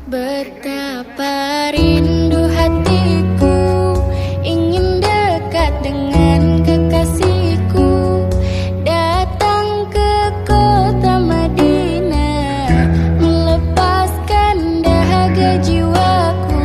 Betapa rindu hatiku ingin dekat dengan kekasihku, datang ke kota Madinah, melepaskan dahaga jiwaku.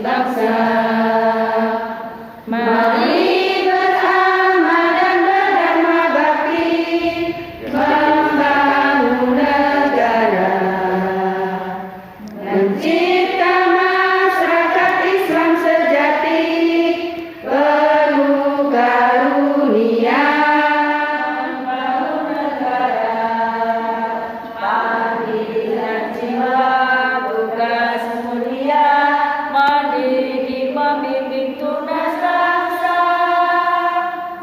bangsa. Mari bersama dan berdharma bakti membangun negara, mencipta masyarakat Islam sejati penuh karunia. Membangun negara, panggilan jiwa, tugas mulia, mendidik pemimpin tunas bangsa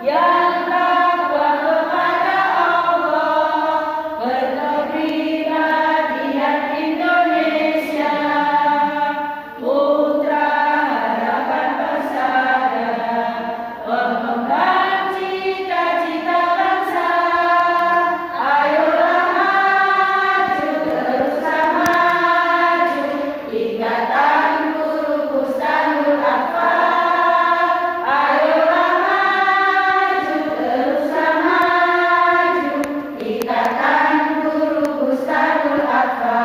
yang takwa kepada Allah, berbakti rakyat Indonesia, putra harapan persada, pengemban cita-cita bangsa. Ayolah maju, teruslah maju, Ikatan Guru Bustanul Atfal. Ayolah maju, teruslah maju, Ikatan Guru Bustanul Atfal.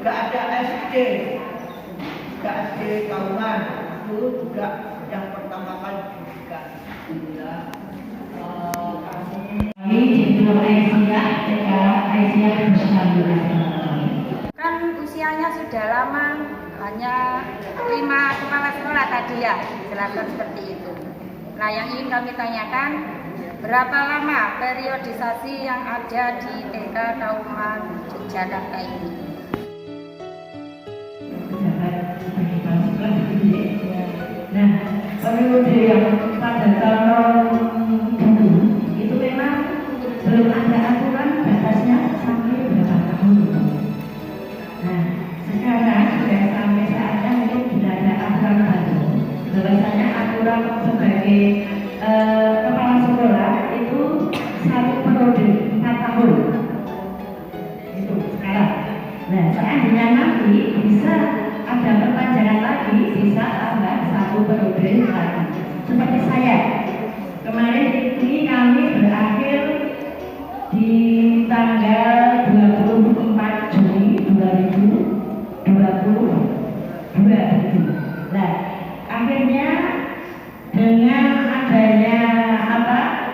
Juga ada SD, juga SD Kauman, itu juga yang pertama kali juga. Kami Jenderal Aisyah, sekarang Aisyah bersama. Kan usianya sudah lama, hanya 5 kepala sekolah tadi ya, jelaskan seperti itu. Nah, yang ingin kami tanyakan, berapa lama periodisasi yang ada di TK Kauman Yogyakarta ini? Nah, periode yang pada tahun dulu itu memang belum ada aturan batasnya sampai berapa tahun. Nah, sekarang sudah sampai saatnya mungkin sudah ada aturan baru. Bahwasanya aturan sebagai kepala sekolah itu satu periode 4 tahun. Itu sekarang. Nah, seandainya nanti bisa ada perpanjangan lagi, bisa tambah satu periode lagi. Seperti saya kemarin ini kami berakhir di tanggal 24 Juni 2022. Nah, akhirnya dengan adanya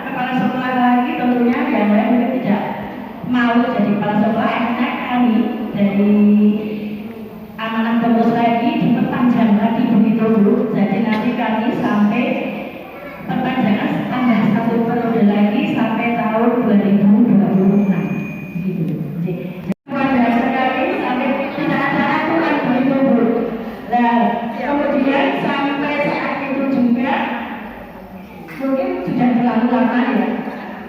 kepala sekolah lagi, tentunya yang lain mungkin tidak mau jadi kepala sekolah. Akhirnya kami dari amanah pengurus lagi diperpanjang lagi begitu dulu. Jadi nanti kami sampai perpanjangan tambah satu periode lagi sampai tahun 2026 gitu. Jadi panjang sekali sampai tidak ada aturan begitu dulu. Nah, kemudian sampai saat itu juga mungkin sudah terlalu lama ya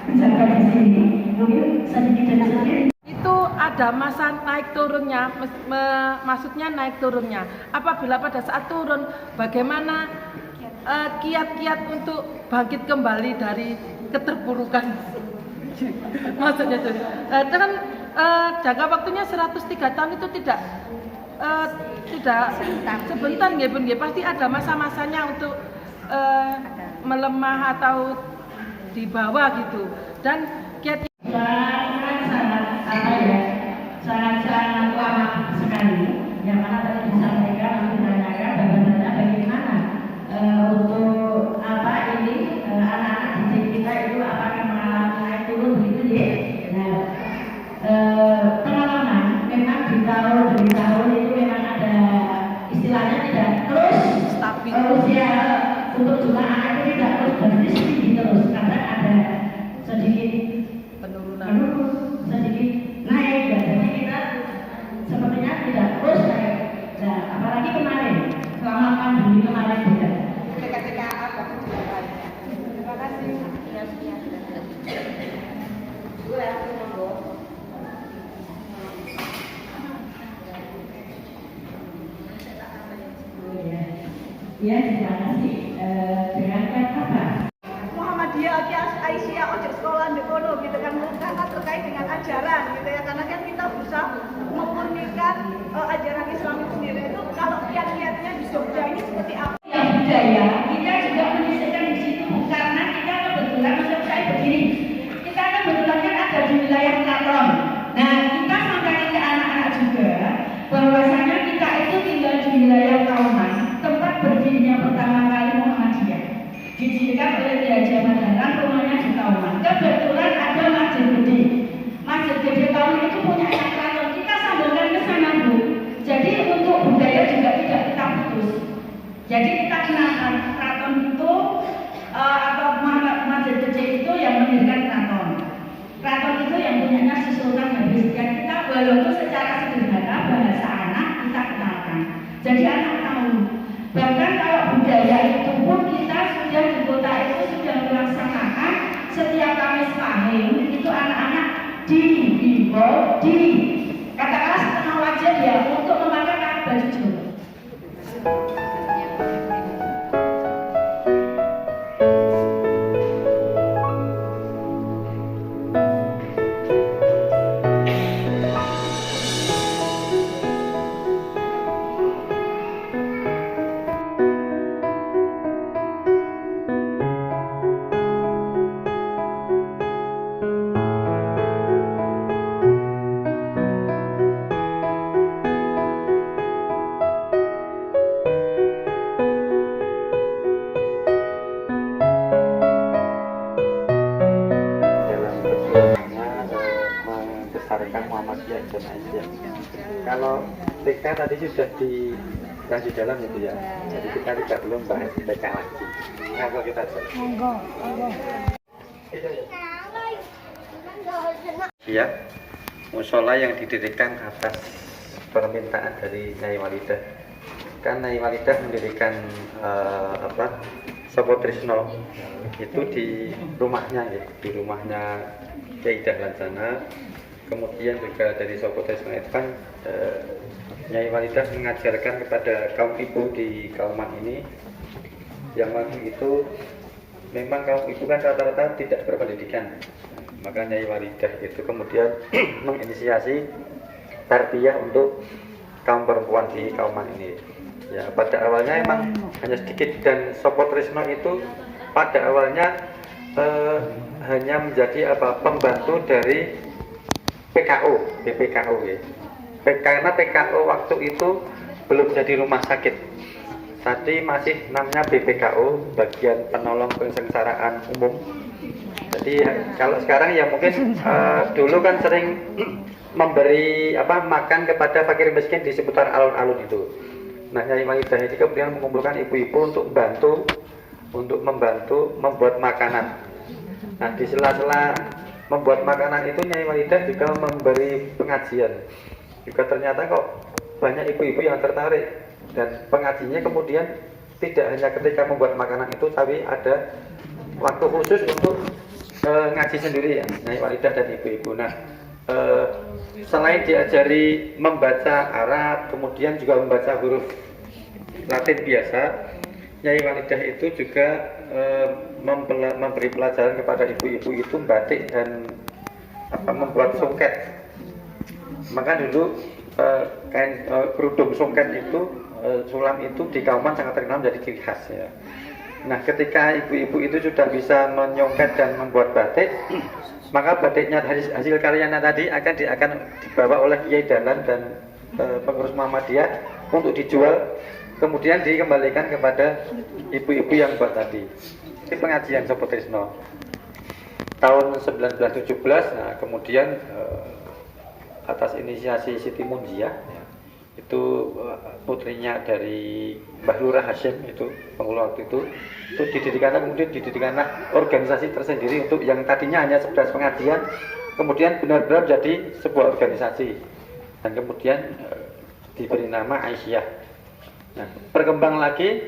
menjaga di sini. Mungkin sedikit demi sedikit itu ada masa naik turunnya, maksudnya naik turunnya. Apabila pada saat turun, bagaimana kiat-kiat untuk bangkit kembali dari keterpurukan? Maksudnya itu kan jangka waktunya 103 tahun itu tidak sebentar nggih Bun, nggih. Pasti ada masa-masanya untuk melemah atau di bawah gitu. Dan kiat sangat lama sekali yang mana tadi disampaikan nanti menanyakan bagaimana untuk ini anak-anak didik kita itu apakah mengalami naik turun begitu ya. Nah, pengalaman memang di tahun demi tahun itu memang ada istilahnya tidak terus stabil. Usia untuk jumlah anak itu tidak terus berhenti tinggi terus, karena ada sedikit penurunan, sedikit naik, dan jadi kita sepertinya tidak terus naik. Nah, apalagi kemarin selama pandemi kemarin juga. Ketika apa? Terima kasih. Ya, terima kasih. Dengan apa? Muhammadiyah Aisyah Ojo Sekolah Ndekono gitu kan, karena terkait dengan ajaran gitu ya, karena kan kita berusaha memurnikan ajaran Islam itu sendiri. Itu kalau kiat-kiatnya di Jogja ini seperti apa? Yang budaya kita juga menyisipkan di situ karena kita kebetulan, menurut saya begini, kita kebetulan kan ada di wilayah Keraton. Nah, kita didirikan oleh Kiai Haji Ahmad Dahlan, rumahnya di Kauman. Kebetulan ada Masjid Gede. Masjid Gede Kauman itu punya keraton, kita sambungkan ke sana Bu. Jadi untuk budaya juga tidak kita putus. Jadi kita kenalkan keraton itu atau Masjid Gede itu yang mendirikan keraton. Keraton itu yang punyanya si Sultan Habis. Dan kita walaupun secara sederhana bahasa anak kita kenalkan. Jadi anak tahu. Bahkan kalau budaya itu pun kita sudah di kota itu sudah melaksanakan setiap Kamis Pahing itu anak-anak dihimbau katakanlah setengah wajah ya untuk memakai baju Jawa. Muhammadiyah dan Aisyah. Kalau TK tadi sudah dikasih dalam itu ya. Jadi kita tidak belum bahas TK lagi. Monggo kita coba. Monggo. Ya, musola yang didirikan atas permintaan dari Nyai Walidah. Kan Nyai Walidah mendirikan Sopo Trisno itu di rumahnya ya, di rumahnya Kiai Dahlan sana. Kemudian juga dari Sopo Trisno itu kan Nyai Walidah mengajarkan kepada kaum ibu di Kauman ini yang waktu itu memang kaum ibu kan rata-rata tidak berpendidikan. Maka Nyai Walidah itu kemudian menginisiasi tarbiyah untuk kaum perempuan di Kauman ini. Ya, pada awalnya emang hanya sedikit dan Sopo Trisno itu pada awalnya hanya menjadi pembantu dari PKO, BPKO ya. Karena PKO waktu itu belum jadi rumah sakit. Tadi masih namanya BPKO, bagian penolong kesengsaraan umum. Jadi kalau sekarang ya mungkin dulu kan sering memberi makan kepada fakir miskin di seputar alun-alun itu. Nah, Nyai Walidah ini kemudian mengumpulkan ibu-ibu untuk membantu membuat makanan. Nah, di sela-sela membuat makanan itu Nyai Walidah juga memberi pengajian. Juga ternyata kok banyak ibu-ibu yang tertarik dan pengajiannya kemudian tidak hanya ketika membuat makanan itu, tapi ada waktu khusus untuk ngaji sendiri ya, Nyai Walidah dan ibu-ibu. Nah, selain diajari membaca Arab, kemudian juga membaca huruf Latin biasa, Nyai Walidah itu juga memberi pelajaran kepada ibu-ibu itu batik dan membuat songket. Maka dulu kain kerudung songket itu sulam itu di Kauman sangat terkenal menjadi ciri khas ya. Nah, ketika ibu-ibu itu sudah bisa menyongket dan membuat batik, maka batiknya hasil karyanya tadi akan dibawa oleh Kiai Dahlan dan pengurus Muhammadiyah untuk dijual, kemudian dikembalikan kepada ibu-ibu yang buat tadi. Ini pengajian Sopo Trisno tahun 1917. Nah, kemudian atas inisiasi Siti Munjiah ya, itu putrinya dari Mbah Lurah Hashim itu pengelola waktu itu didirikanlah organisasi tersendiri untuk yang tadinya hanya sekedar pengajian, kemudian benar-benar jadi sebuah organisasi dan kemudian diberi nama Aisyah. Nah, berkembang lagi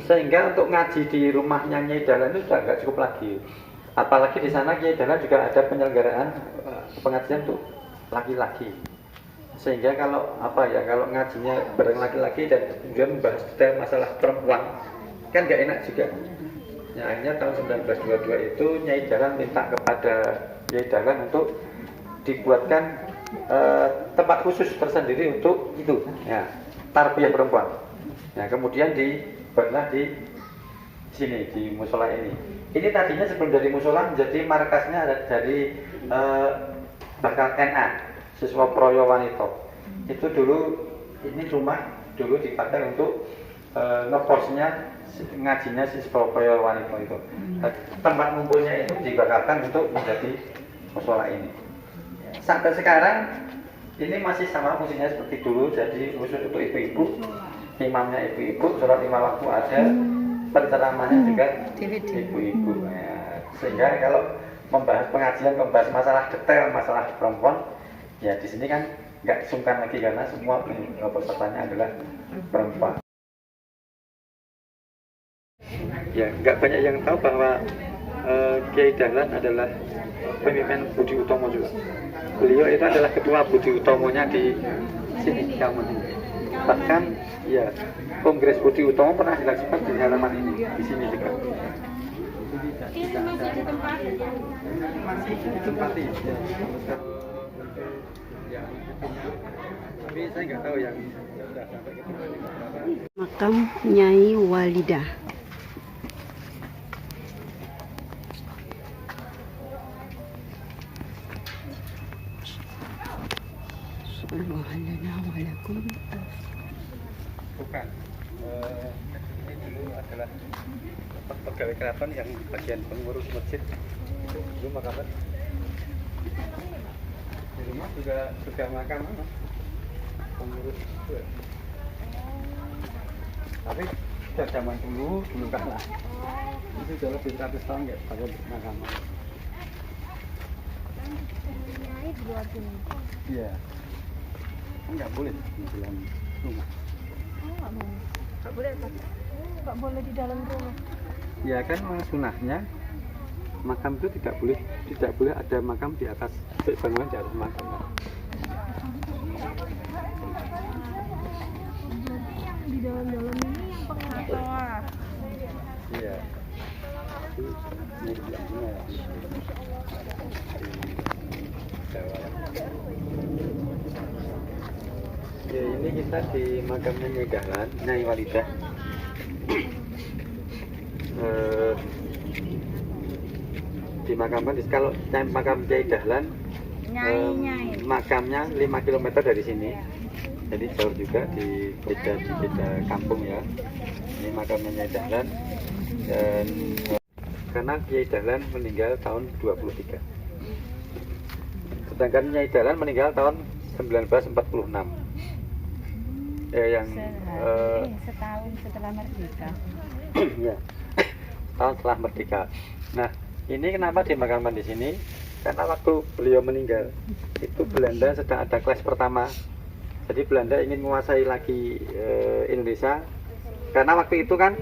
sehingga untuk ngaji di rumahnya Nyai Dahlan itu sudah nggak cukup lagi. Apalagi di sana Nyai Dahlan juga ada penyelenggaraan pengajian untuk laki-laki. Sehingga kalau kalau ngajinya bareng laki-laki dan kemudian membahas detail masalah perempuan kan nggak enak juga. Nah, akhirnya tahun 1922 itu Nyai Dahlan minta kepada Nyai Dahlan untuk dibuatkan tempat khusus tersendiri untuk itu, ya, tarbiyah perempuan. Nah, kemudian dibuatlah di sini di musola ini. Ini tadinya sebelum dari musola menjadi markasnya dari Bakal NA, siswa Proyo Wanito. Itu dulu ini rumah dulu dipakai untuk ngeposnya ngajinya si Spokoyo Wanito itu. Tempat ngumpulnya itu dibakarkan untuk menjadi musola ini. Sampai sekarang ini masih sama fungsinya seperti dulu, jadi khusus untuk ibu-ibu, imamnya ibu-ibu, sholat 5 waktu ada, penceramahnya juga ibu-ibu. Ya, sehingga kalau membahas pengajian, membahas masalah detail, masalah perempuan, ya di sini kan nggak sungkan lagi karena semua pesertanya adalah perempuan. Ya, nggak banyak yang tahu bahwa Kiai Dahlan adalah pemimpin Budi Utomo juga. Beliau itu adalah ketua Budi Utomonya di sini, kamu ini. Bahkan, ya, Kongres Budi Utomo pernah dilakukan di halaman ini, di sini juga. Masih ditempati. Ya, tapi saya nggak tahu yang sudah sampai ke berapa. Makam Nyai Walidah. Bukan. Ini dulu adalah pegawai keraton yang bagian pengurus masjid. Dulu makamnya. Di rumah juga makam pengurus juga. Tapi sudah zaman dulu kalah. Itu sudah lebih 100 tahun nggak pakai makam. Iya. Enggak boleh di dalam rumah. Nggak boleh, Pak. Nggak boleh di dalam rumah. Ya kan sunahnya makam itu tidak boleh ada makam di atas bangunan di atas makam. Di dalam-dalam ini yang pengatur. Iya. Ini belakangnya. Ya, ini kita di makamnya Nyai Dahlan, Nyai Walidah. Dimakamkan kalau makam Nyai Dahlan, makamnya 5 km dari sini. Jadi jauh juga di beda kampung ya. Ini makamnya Nyai Dahlan dan karena Nyai Dahlan meninggal tahun 23. Sedangkan Nyai Dahlan meninggal tahun 1946. Setahun setelah merdeka. Ya, tahun setelah merdeka. Nah, ini kenapa dimakamkan di sini? Karena waktu beliau meninggal itu Belanda sedang ada kelas pertama. Jadi Belanda ingin menguasai lagi Indonesia. Karena waktu itu kan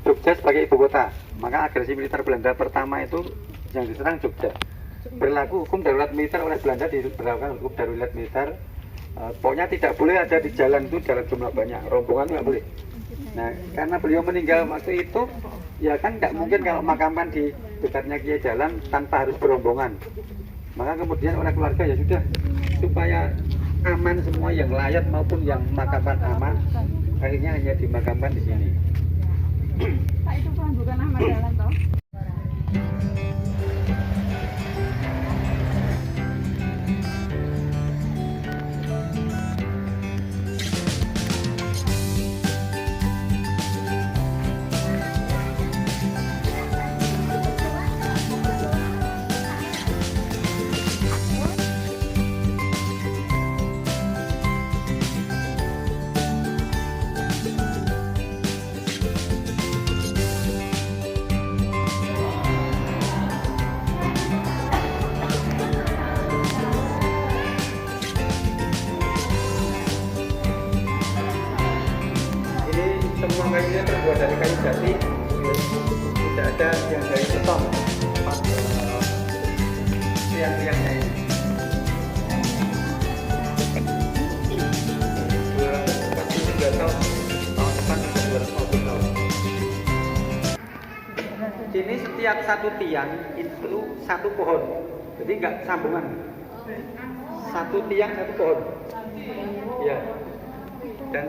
Jogja sebagai ibu kota, maka agresi militer Belanda pertama itu yang diserang Jogja. Berlaku hukum darurat militer oleh Belanda, diberlakukan hukum darurat militer. Pokoknya tidak boleh ada di jalan itu dalam jumlah banyak, rombongan nggak boleh. Nah, karena beliau meninggal waktu itu, ya kan nggak mungkin kalau makaman di dekatnya Kiai Dahlan tanpa harus berombongan. Maka kemudian oleh keluarga ya sudah, supaya aman semua yang layat maupun yang makaman aman, akhirnya hanya dimakamkan di sini. Pak, itu bukan Ahmad Dahlan toh? Semua kayunya terbuat dari kayu jati, tidak ada yang dari beton. Tiang-tiangnya ini 243 tahun, tahun depan 250 tahun. Sini setiap satu tiang itu satu pohon, jadi nggak sambungan. Satu tiang satu pohon. Ya. Dan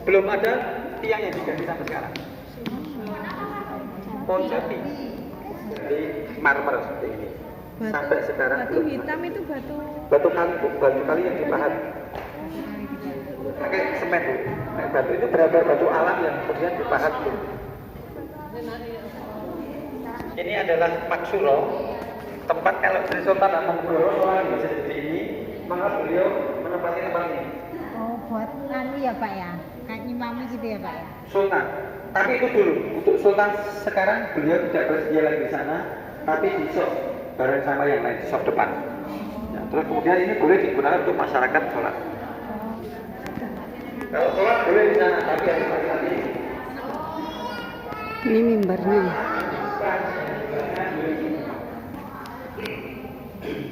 belum ada tiang yang diganti sampai sekarang. Pohon jati dari marmer seperti ini. Sampai sekarang batu hitam itu batu kali yang dipahat pakai semen. Nah, batu itu benar-benar batu alam yang kemudian dipahat Ini adalah Maksuro, tempat kalau Sri Sultan Hamengkubuwono sholat di masjid seperti ini, maka beliau menempati tempat ini. Oh, buat anu ya Pak ya, kayak nyimami gitu ya Pak ya. Sultan. Tapi itu dulu, untuk Sultan sekarang beliau tidak bersedia lagi di sana, tapi di shop bareng sama yang lain di shop depan. Ya, terus kemudian ini boleh digunakan untuk masyarakat sholat. Kalau sholat boleh di sana, tapi harus hati-hati. Ini mimbarnya.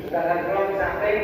Sedangkan kalau di samping